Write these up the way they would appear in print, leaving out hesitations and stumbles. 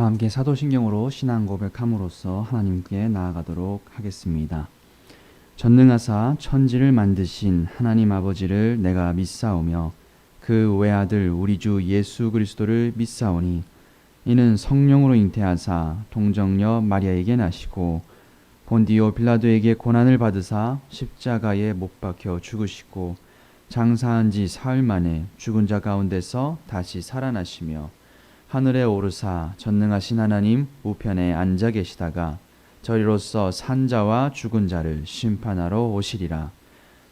다 함께 사도신경으로 신앙 고백함으로써 하나님께 나아가도록 하겠습니다. 전능하사 천지를 만드신 하나님 아버지를 내가 믿사오며 그 외아들 우리 주 예수 그리스도를 믿사오니 이는 성령으로 잉태하사 동정녀 마리아에게 나시고 본디오 빌라도에게 고난을 받으사 십자가에 못 박혀 죽으시고 장사한 지 사흘 만에 죽은 자 가운데서 다시 살아나시며 하늘에 오르사 전능하신 하나님 우편에 앉아 계시다가 저리로서 산자와 죽은 자를 심판하러 오시리라.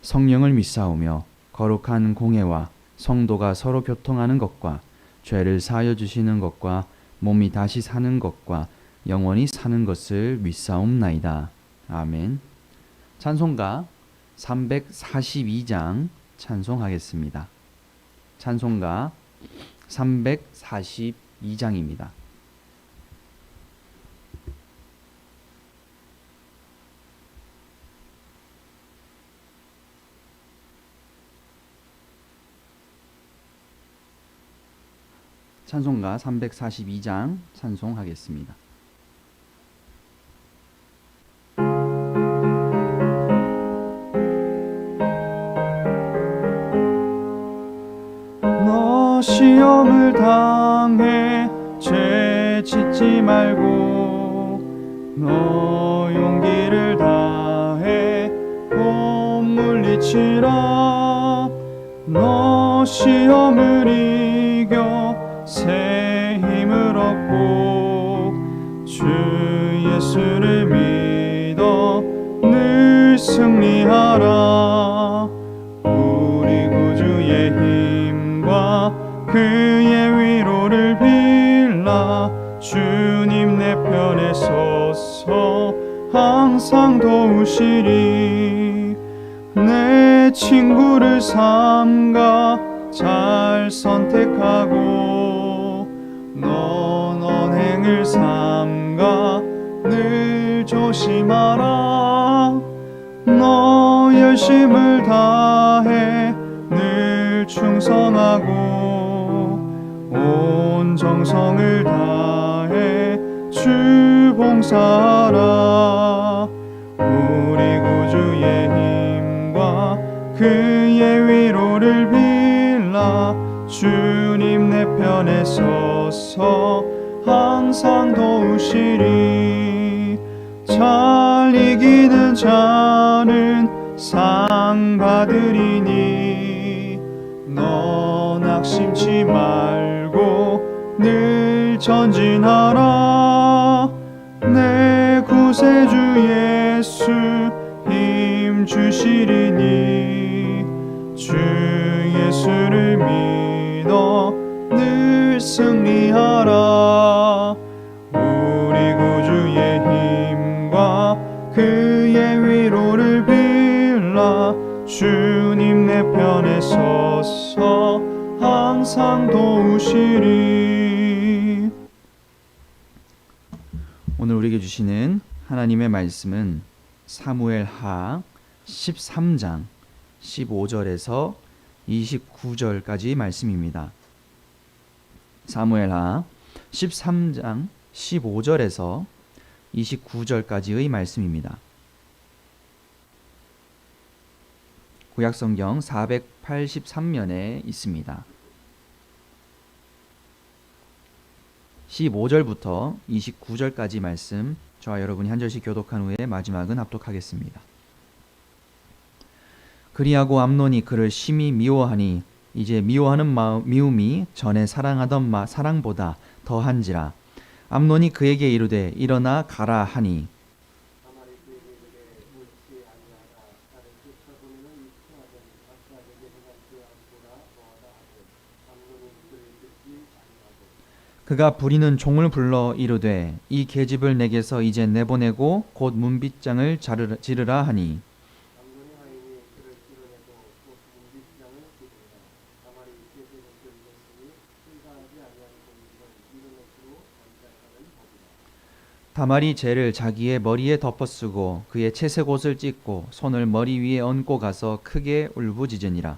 성령을 믿사오며 거룩한 공회와 성도가 서로 교통하는 것과 죄를 사하여 주시는 것과 몸이 다시 사는 것과 영원히 사는 것을 믿사옵나이다. 아멘. 찬송가 342장 찬송하겠습니다. 찬송가 342장입니다. 찬송가 342장 찬송하겠습니다. 너 시험을 당해 죄 짓지 말고 너 용기를 다해 못 물리치라. 너 시험을 이겨 새 힘을 얻고 주 예수를 믿어 늘 승리하라. 우리 구주의 힘과 그의 위로를 빌라. 주님 내 편에 서서 항상 도우시리. 내 친구를 삼가 잘 선택하고 넌 언행을 삼가 늘 조심하라. 너 열심을 다해 늘 충성하고 온 정성을 다해 주 봉사하라. 우리 구주의 힘과 그의 위로를 빌라. 주님 내 편에 서서 항상 도우시리. 잘 이기는 자는 상 받으리니 너 낙심치 말고 늘 전진하라. 내 구세주 예수 힘 주시리니 주 예수를 믿어 늘 승리하라. 우리 구주의 힘과 그의 위로를 빌라. 주님 내 편에 서서 항상 도우시리. 오늘 우리에게 주시는 하나님의 말씀은 사무엘하 13장 15절에서 29절까지 말씀입니다. 사무엘하 13장 15절에서 29절까지의 말씀입니다. 구약성경 483면에 있습니다. 15절부터 29절까지 말씀 저와 여러분이 한 절씩 교독한 후에 마지막은 합독하겠습니다. 그리하고 암논이 그를 심히 미워하니 이제 미워하는 미움이 전에 사랑하던 사랑보다 더한지라. 암논이 그에게 이르되 일어나 가라 하니 그가 부리는 종을 불러 이르되 이 계집을 내게서 이제 내보내고 곧 문빗장을 지르라 하니 다말이 재를 자기의 머리에 덮어쓰고 그의 채색 옷을 찢고 손을 머리 위에 얹고 가서 크게 울부짖으니라.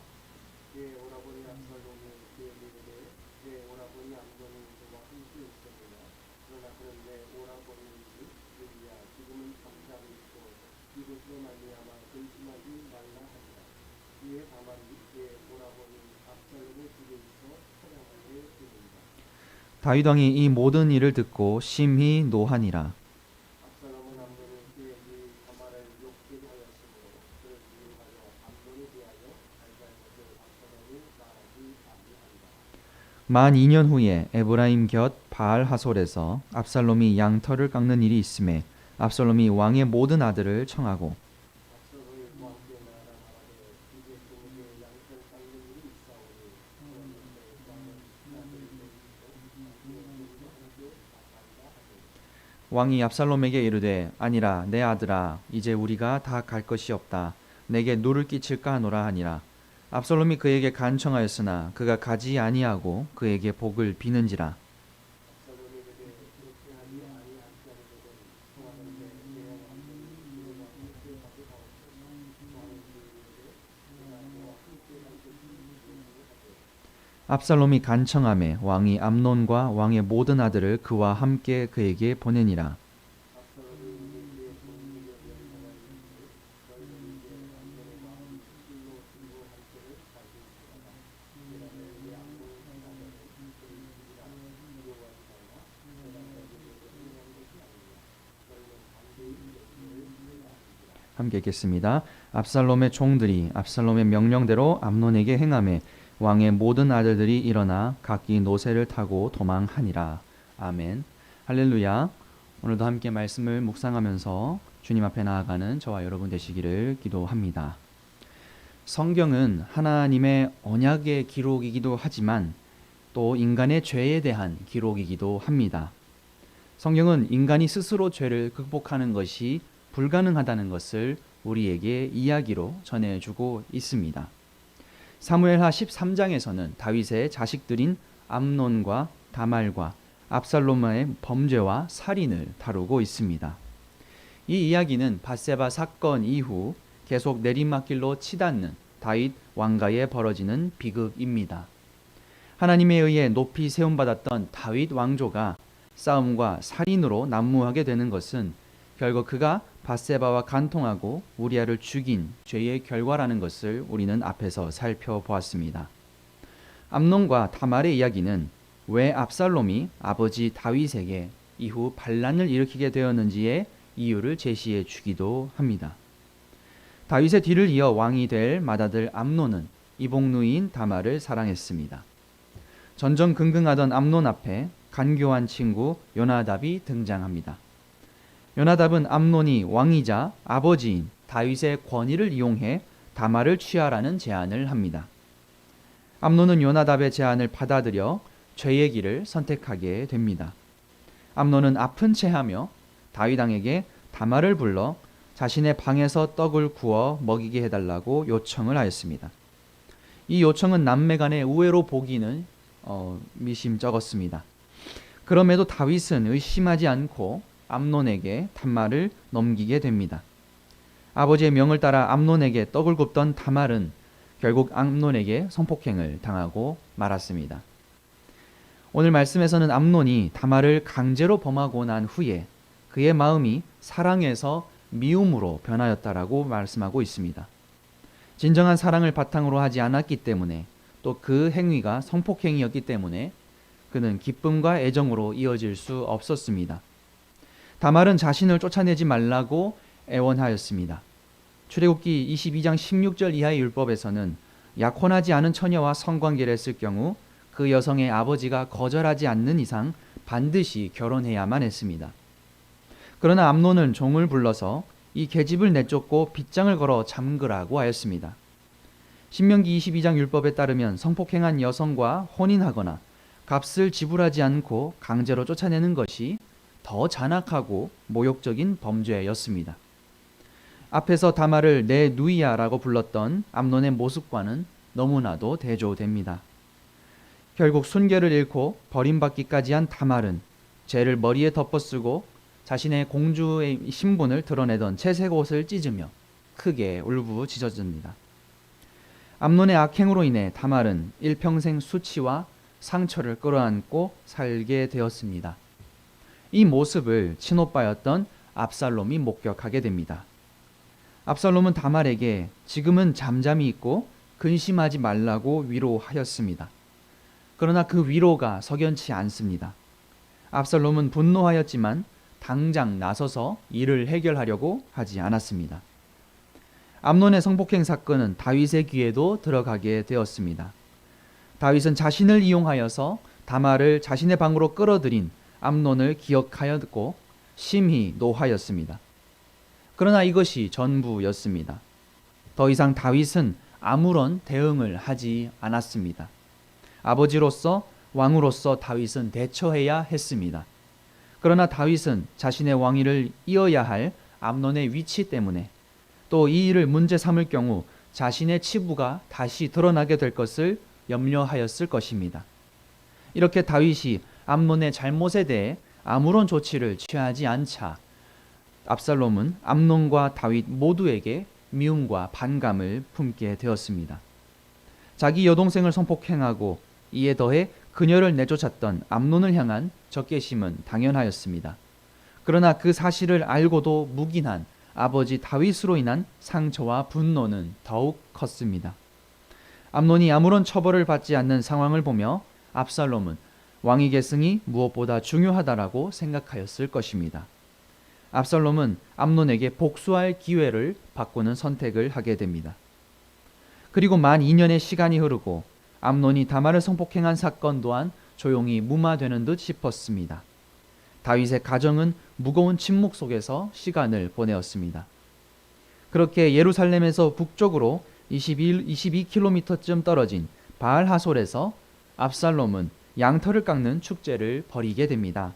다윗 왕이 이 모든 일을 듣고 심히 노하니라. 압살롬은 암논이 그에게 다말을 욕되게 하였으므로 그를 미워하여 암논에 대하여 달걀 것을 압살롬이 말하지 아니하니라. 만 2년 후에 에브라임 곁 바알 하솔에서 압살롬이 양털을 깎는 일이 있음에 압살롬이 왕의 모든 아들을 청하고 압살롬이 왕께 나아가 말하되 이제 그에게 양털 깎는 일이 있사오니 그러므로 왕은 나를 내리시고 왕께 함께 나가리라 하되 왕이 압살롬에게 이르되 아니라 내 아들아 이제 우리가 다 갈 것이 없다. 내게 누를 끼칠까 하노라 하니라. 압살롬이 그에게 간청하였으나 그가 가지 아니하고 그에게 복을 비는지라. 압살롬이 이르되 그렇게 하지 아니할지 아니거든 청하건대 내 왕들이 그와 함께 가져가옵소서. 왕은 그에게 내가 너와 함께 갈 것이 무엇이냐고 하되 압살롬이 간청하매 왕이 암논과 왕의 모든 아들을 그와 함께 그에게 보내니라. 압살롬이 이제 그의 동무에게 명령하여 이르되 너희는 이제 암논의 마음 실로 들고 함께를 가지시라가 내가 너에게 암논을 당하거든 그를 죽이라 두려워하지 말라 내가 너에게 명령한 것이 아니냐 너희는 반드시 여호와를 믿으라 하시니라. 함께 읽겠습니다. 압살롬의 종들이 압살롬의 명령대로 암논에게 행하매 왕의 모든 아들들이 일어나 각기 노새를 타고 도망하니라. 아멘. 할렐루야. 오늘도 함께 말씀을 묵상하면서 주님 앞에 나아가는 저와 여러분 되시기를 기도합니다. 성경은 하나님의 언약의 기록이기도 하지만 또 인간의 죄에 대한 기록이기도 합니다. 성경은 인간이 스스로 죄를 극복하는 것이 불가능하다는 것을 우리에게 이야기로 전해주고 있습니다. 사무엘하 13장에서는 다윗의 자식들인 암논과 다말과 압살롬의 범죄와 살인을 다루고 있습니다. 이 이야기는 밧세바 사건 이후 계속 내리막길로 치닫는 다윗 왕가에 벌어지는 비극입니다. 하나님에 의해 높이 세움받았던 다윗 왕조가 싸움과 살인으로 난무하게 되는 것은 결국 그가 밧세바와 간통하고 우리아를 죽인 죄의 결과라는 것을 우리는 앞에서 살펴보았습니다. 암논과 다말의 이야기는 왜 압살롬이 아버지 다윗에게 이후 반란을 일으키게 되었는지의 이유를 제시해 주기도 합니다. 다윗의 뒤를 이어 왕이 될 맏아들 암논은 이복누이인 다말을 사랑했습니다. 전전긍긍하던 암논 앞에 간교한 친구 요나답이 등장합니다. 요나답은 암논이 왕이자 아버지인 다윗의 권위를 이용해 다말을 취하라는 제안을 합니다. 암논은 요나답의 제안을 받아들여 죄의 길을 선택하게 됩니다. 암논은 아픈 체하며 다윗 왕에게 다말을 불러 자신의 방에서 떡을 구워 먹이게 해달라고 요청을 하였습니다. 이 요청은 남매 간의 우애로 보기는 미심쩍었습니다. 그럼에도 다윗은 의심하지 않고 암논에게 다말을 넘기게 됩니다. 아버지의 명을 따라 암논에게 떡을 굽던 다말은 결국 암논에게 성폭행을 당하고 말았습니다. 오늘 말씀에서는 암논이 다말을 강제로 범하고 난 후에 그의 마음이 사랑에서 미움으로 변하였다라고 말씀하고 있습니다. 진정한 사랑을 바탕으로 하지 않았기 때문에 또 그 행위가 성폭행이었기 때문에 그는 기쁨과 애정으로 이어질 수 없었습니다. 다말은 자신을 쫓아내지 말라고 애원하였습니다. 출애굽기 22장 16절 이하의 율법에서는 약혼하지 않은 처녀와 성관계를 했을 경우 그 여성의 아버지가 거절하지 않는 이상 반드시 결혼해야만 했습니다. 그러나 암논은 종을 불러서 이 계집을 내쫓고 빗장을 걸어 잠그라고 하였습니다. 신명기 22장 율법에 따르면 성폭행한 여성과 혼인하거나 값을 지불하지 않고 강제로 쫓아내는 것이 더 잔악하고 모욕적인 범죄였습니다. 앞에서 다말을 내 누이야라고 불렀던 암논의 모습과는 너무나도 대조됩니다. 결국 순결을 잃고 버림받기까지 한 다말은 죄를 머리에 덮어쓰고 자신의 공주의 신분을 드러내던 채색 옷을 찢으며 크게 울부짖어집니다. 암논의 악행으로 인해 다말은 일평생 수치와 상처를 끌어안고 살게 되었습니다. 이 모습을 친오빠였던 압살롬이 목격하게 됩니다. 압살롬은 다말에게 지금은 잠잠히 있고 근심하지 말라고 위로하였습니다. 그러나 그 위로가 석연치 않습니다. 압살롬은 분노하였지만 당장 나서서 이를 해결하려고 하지 않았습니다. 암논의 성폭행 사건은 다윗의 귀에도 들어가게 되었습니다. 다윗은 자신을 이용하여서 다말을 자신의 방으로 끌어들인 암논을 기억하였고 심히 노하였습니다. 그러나 이것이 전부였습니다. 더 이상 다윗은 아무런 대응을 하지 않았습니다. 아버지로서 왕으로서 다윗은 대처해야 했습니다. 그러나 다윗은 자신의 왕위를 이어야 할 암논의 위치 때문에 또 이 일을 문제 삼을 경우 자신의 치부가 다시 드러나게 될 것을 염려하였을 것입니다. 이렇게 다윗이 암논의 잘못에 대해 아무런 조치를 취하지 않자 압살롬은 암논과 다윗 모두에게 미움과 반감을 품게 되었습니다. 자기 여동생을 성폭행하고 이에 더해 그녀를 내쫓았던 암논을 향한 적개심은 당연하였습니다. 그러나 그 사실을 알고도 묵인한 아버지 다윗으로 인한 상처와 분노는 더욱 컸습니다. 암논이 아무런 처벌을 받지 않는 상황을 보며 압살롬은 왕위 계승이 무엇보다 중요하다라고 생각하였을 것입니다. 압살롬은 암논에게 복수할 기회를 바꾸는 선택을 하게 됩니다. 그리고 만 2년의 시간이 흐르고 암논이 다말을 성폭행한 사건 또한 조용히 무마되는 듯 싶었습니다. 다윗의 가정은 무거운 침묵 속에서 시간을 보내었습니다. 그렇게 예루살렘에서 북쪽으로 22km쯤 떨어진 바알하솔에서 압살롬은 양털을 깎는 축제를 벌이게 됩니다.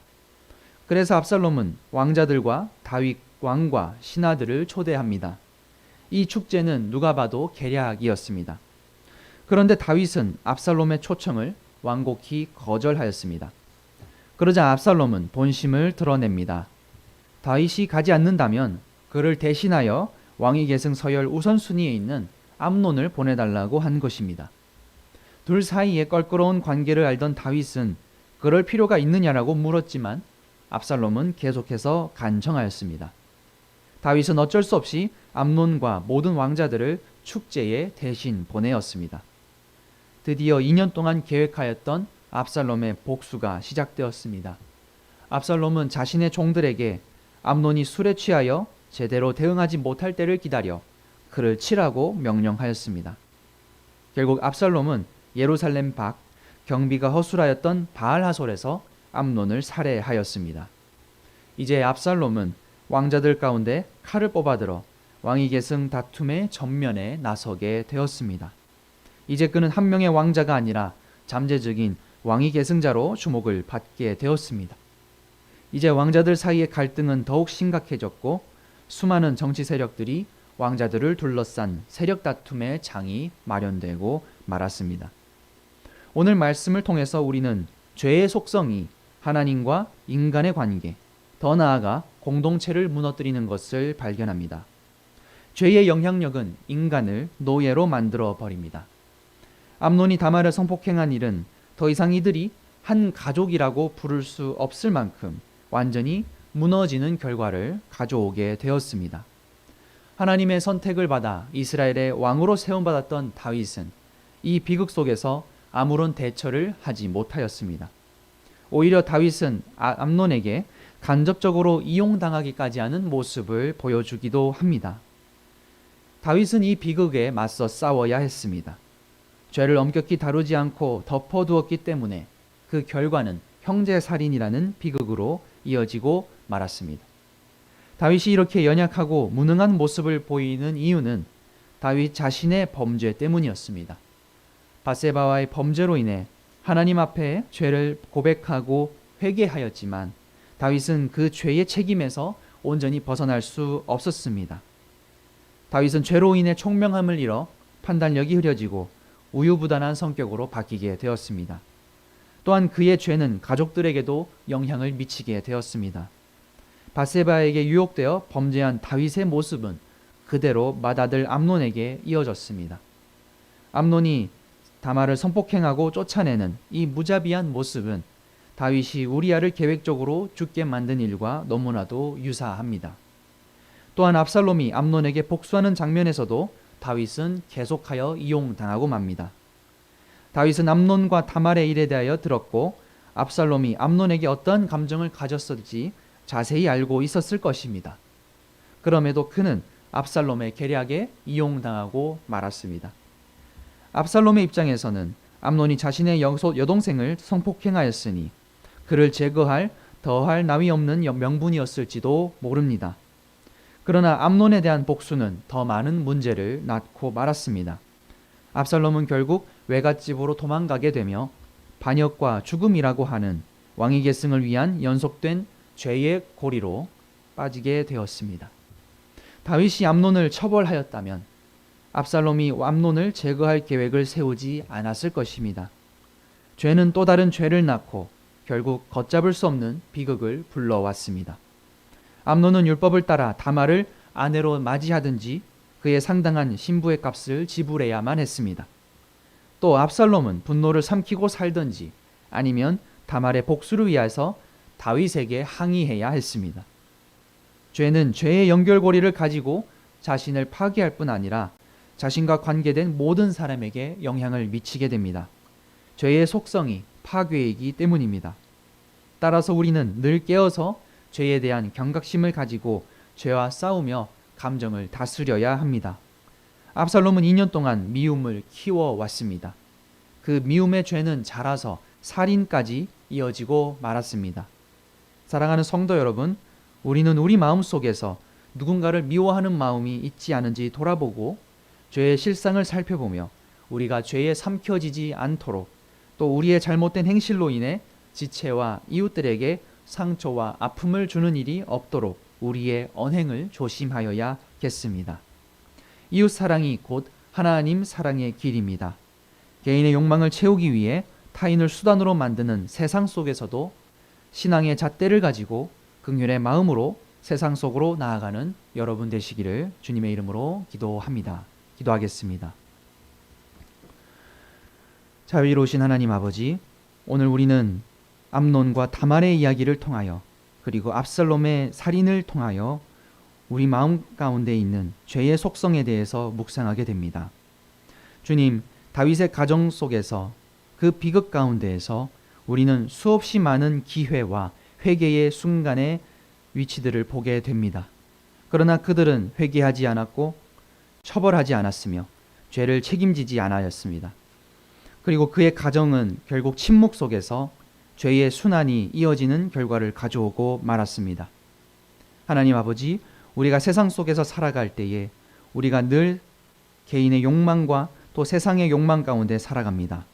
그래서 압살롬은 왕자들과 다윗 왕과 신하들을 초대합니다. 이 축제는 누가 봐도 계략이었습니다. 그런데 다윗은 압살롬의 초청을 완곡히 거절하였습니다. 그러자 압살롬은 본심을 드러냅니다. 다윗이 가지 않는다면 그를 대신하여 왕위 계승 서열 우선순위에 있는 암논을 보내달라고 한 것입니다. 둘 사이에 껄끄러운 관계를 알던 다윗은 그럴 필요가 있느냐라고 물었지만 압살롬은 계속해서 간청하였습니다. 다윗은 어쩔 수 없이 암논과 모든 왕자들을 축제에 대신 보내었습니다. 드디어 2년 동안 계획하였던 압살롬의 복수가 시작되었습니다. 압살롬은 자신의 종들에게 암논이 술에 취하여 제대로 대응하지 못할 때를 기다려 그를 치라고 명령하였습니다. 결국 압살롬은 예루살렘 밖 경비가 허술하였던 바알하솔에서 암논을 살해하였습니다. 이제 압살롬은 왕자들 가운데 칼을 뽑아들어 왕위 계승 다툼의 전면에 나서게 되었습니다. 이제 그는 한 명의 왕자가 아니라 잠재적인 왕위 계승자로 주목을 받게 되었습니다. 이제 왕자들 사이의 갈등은 더욱 심각해졌고 수많은 정치 세력들이 왕자들을 둘러싼 세력 다툼의 장이 마련되고 말았습니다. 오늘 말씀을 통해서 우리는 죄의 속성이 하나님과 인간의 관계, 더 나아가 공동체를 무너뜨리는 것을 발견합니다. 죄의 영향력은 인간을 노예로 만들어 버립니다. 암논이 다말을 성폭행한 일은 더 이상 이들이 한 가족이라고 부를 수 없을 만큼 완전히 무너지는 결과를 가져오게 되었습니다. 하나님의 선택을 받아 이스라엘의 왕으로 세움받았던 다윗은 이 비극 속에서 아무런 대처를 하지 못하였습니다. 오히려 다윗은 암논에게 간접적으로 이용당하기까지 하는 모습을 보여주기도 합니다. 다윗은 이 비극에 맞서 싸워야 했습니다. 죄를 엄격히 다루지 않고 덮어두었기 때문에 그 결과는 형제살인이라는 비극으로 이어지고 말았습니다. 다윗이 이렇게 연약하고 무능한 모습을 보이는 이유는 다윗 자신의 범죄 때문이었습니다. 바세바와의 범죄로 인해 하나님 앞에 죄를 고백하고 회개하였지만 다윗은 그 죄의 책임에서 온전히 벗어날 수 없었습니다. 다윗은 죄로 인해 총명함을 잃어 판단력이 흐려지고 우유부단한 성격으로 바뀌게 되었습니다. 또한 그의 죄는 가족들에게도 영향을 미치게 되었습니다. 바세바에게 유혹되어 범죄한 다윗의 모습은 그대로 맏아들 암논에게 이어졌습니다. 암논이 다말을 성폭행하고 쫓아내는 이 무자비한 모습은 다윗이 우리아를 계획적으로 죽게 만든 일과 너무나도 유사합니다. 또한 압살롬이 암논에게 복수하는 장면에서도 다윗은 계속하여 이용당하고 맙니다. 다윗은 암논과 다말의 일에 대하여 들었고 압살롬이 암논에게 어떤 감정을 가졌을지 자세히 알고 있었을 것입니다. 그럼에도 그는 압살롬의 계략에 이용당하고 말았습니다. 압살롬의 입장에서는 암논이 자신의 여동생을 성폭행하였으니 그를 제거할 더할 나위 없는 명분이었을지도 모릅니다. 그러나 암논에 대한 복수는 더 많은 문제를 낳고 말았습니다. 압살롬은 결국 외갓집으로 도망가게 되며 반역과 죽음이라고 하는 왕위 계승을 위한 연속된 죄의 고리로 빠지게 되었습니다. 다윗이 암논을 처벌하였다면 압살롬이 암논을 제거할 계획을 세우지 않았을 것입니다. 죄는 또 다른 죄를 낳고 결국 걷잡을 수 없는 비극을 불러왔습니다. 암논은 율법을 따라 다말을 아내로 맞이하든지 그에 상당한 신부의 값을 지불해야만 했습니다. 또 압살롬은 분노를 삼키고 살든지 아니면 다말의 복수를 위해서 다윗에게 항의해야 했습니다. 죄는 죄의 연결고리를 가지고 자신을 파괴할 뿐 아니라 자신과 관계된 모든 사람에게 영향을 미치게 됩니다. 죄의 속성이 파괴이기 때문입니다. 따라서 우리는 늘 깨어서 죄에 대한 경각심을 가지고 죄와 싸우며 감정을 다스려야 합니다. 압살롬은 2년 동안 미움을 키워왔습니다. 그 미움의 죄는 자라서 살인까지 이어지고 말았습니다. 사랑하는 성도 여러분, 우리는 우리 마음속에서 누군가를 미워하는 마음이 있지 않은지 돌아보고 죄의 실상을 살펴보며 우리가 죄에 삼켜지지 않도록 또 우리의 잘못된 행실로 인해 지체와 이웃들에게 상처와 아픔을 주는 일이 없도록 우리의 언행을 조심하여야겠습니다. 이웃 사랑이 곧 하나님 사랑의 길입니다. 개인의 욕망을 채우기 위해 타인을 수단으로 만드는 세상 속에서도 신앙의 잣대를 가지고 긍휼의 마음으로 세상 속으로 나아가는 여러분 되시기를 주님의 이름으로 기도합니다. 기도하겠습니다. 자유로우신 하나님 아버지, 오늘 우리는 암논과 다말의 이야기를 통하여 그리고 압살롬의 살인을 통하여 우리 마음 가운데 있는 죄의 속성에 대해서 묵상하게 됩니다. 주님, 다윗의 가정 속에서 그 비극 가운데에서 우리는 수없이 많은 기회와 회개의 순간의 위치들을 보게 됩니다. 그러나 그들은 회개하지 않았고 처벌하지 않았으며 죄를 책임지지 않았습니다. 그리고 그의 가정은 결국 침묵 속에서 죄의 순환이 이어지는 결과를 가져오고 말았습니다. 하나님 아버지, 우리가 세상 속에서 살아갈 때에 우리가 늘 개인의 욕망과 또 세상의 욕망 가운데 살아갑니다.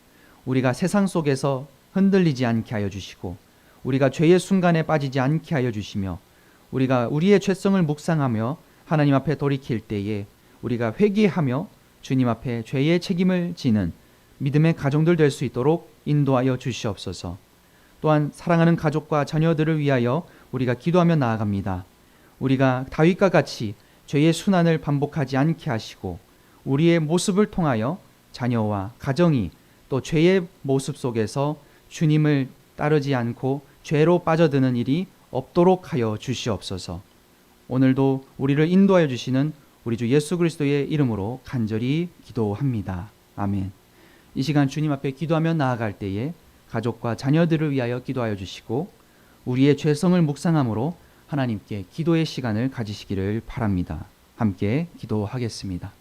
우리가 세상 속에서 흔들리지 않게 하여 주시고 우리가 죄의 순간에 빠지지 않게 하여 주시며 우리가 우리의 죄성을 묵상하며 하나님 앞에 돌이킬 때에 우리가 회개하며 주님 앞에 죄의 책임을 지는 믿음의 가정들 될 수 있도록 인도하여 주시옵소서. 또한 사랑하는 가족과 자녀들을 위하여 우리가 기도하며 나아갑니다. 우리가 다윗과 같이 죄의 순환을 반복하지 않게 하시고 우리의 모습을 통하여 자녀와 가정이 또 죄의 모습 속에서 주님을 따르지 않고 죄로 빠져드는 일이 없도록 하여 주시옵소서. 오늘도 우리를 인도하여 주시는 우리 주 예수 그리스도의 이름으로 간절히 기도합니다. 아멘. 이 시간 주님 앞에 기도하며 나아갈 때에 가족과 자녀들을 위하여 기도하여 주시고 우리의 죄성을 묵상함으로 하나님께 기도의 시간을 가지시기를 바랍니다. 함께 기도하겠습니다.